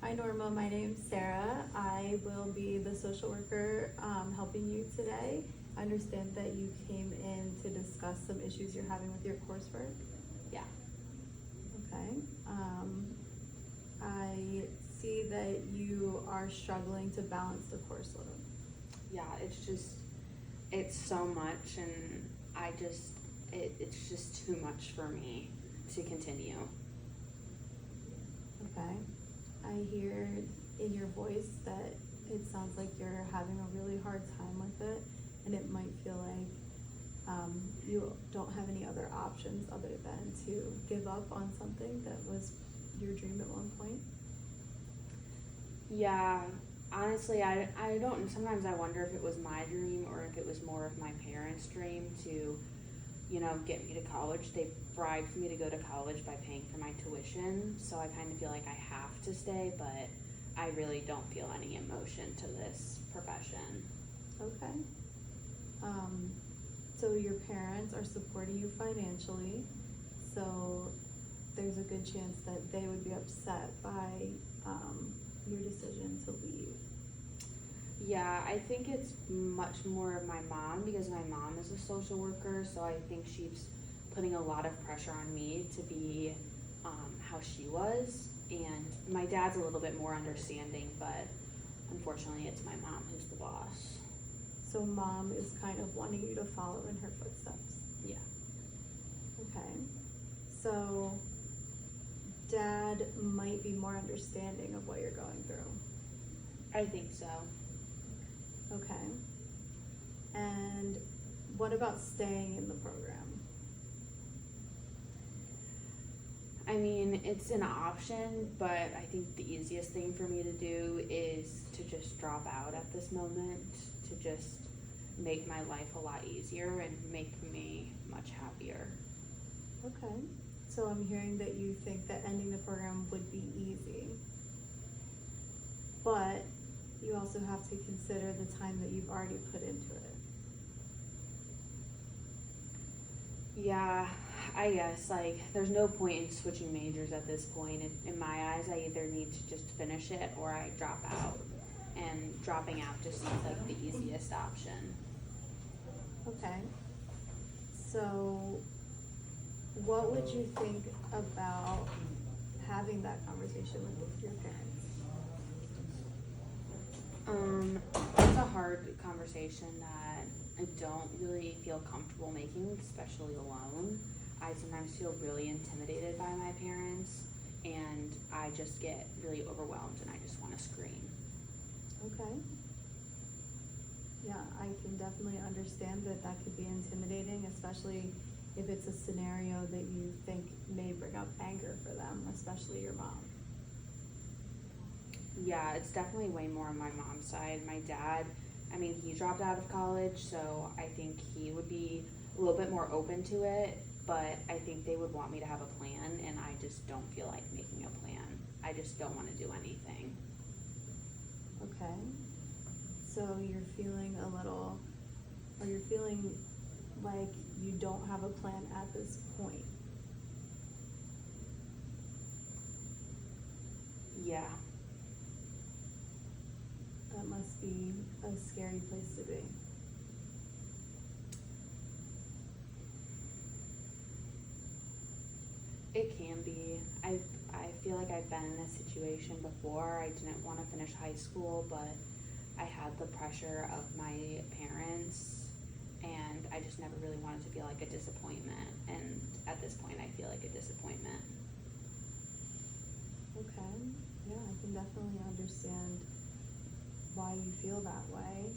Hi Norma, my name's Sarah. I will be the social worker helping you today. I understand that you came in to discuss some issues you're having with your coursework. Yeah. Okay. I see that you are struggling to balance the course load. Yeah, it's so much, and it's just too much for me to continue. Okay. I hear in your voice that it sounds like you're having a really hard time with it, and it might feel like you don't have any other options other than to give up on something that was your dream at one point. Yeah, honestly, I don't, sometimes I wonder if it was my dream or if it was more of my parents' dream to, get me to college. They bribed me to go to college by paying for my tuition, so I kind of feel like I have to stay, but I really don't feel any emotion to this profession. Okay. So your parents are supporting you financially, so there's a good chance that they would be upset by your decision to leave. Yeah, I think it's much more of my mom because my mom is a social worker, so I think she's putting a lot of pressure on me to be how she was. And my dad's a little bit more understanding, but unfortunately, it's my mom who's the boss. So mom is kind of wanting you to follow in her footsteps. Yeah. Okay. So dad might be more understanding of what you're going through. I think so. Okay. And what about staying in the program? I mean, it's an option, but I think the easiest thing for me to do is to just drop out at this moment, to just make my life a lot easier and make me much happier. Okay. So I'm hearing that you think that ending the program would be easy. But you also have to consider the time that you've already put into it. Yeah, I guess, there's no point in switching majors at this point. In my eyes, I either need to just finish it or I drop out. And dropping out just seems like the easiest option. Okay. So what would you think about having that conversation with your parents? It's a hard conversation that I don't really feel comfortable making, especially alone. I sometimes feel really intimidated by my parents, and I just get really overwhelmed and I just want to scream. Okay. Yeah, I can definitely understand that that could be intimidating, especially if it's a scenario that you think may bring up anger for them, especially your mom. Yeah, it's definitely way more on my mom's side. My dad, I mean, he dropped out of college, so I think he would be a little bit more open to it, but I think they would want me to have a plan, and I just don't feel like making a plan. I just don't want to do anything. Okay. So you're feeling you're feeling like you don't have a plan at this point. Yeah. That must be a scary place to be. It can be. I feel like I've been in this situation before. I didn't want to finish high school, but I had the pressure of my parents, and I just never really wanted to feel like a disappointment. And at this point, I feel like a disappointment. Okay. Yeah, I can definitely understand why you feel that way.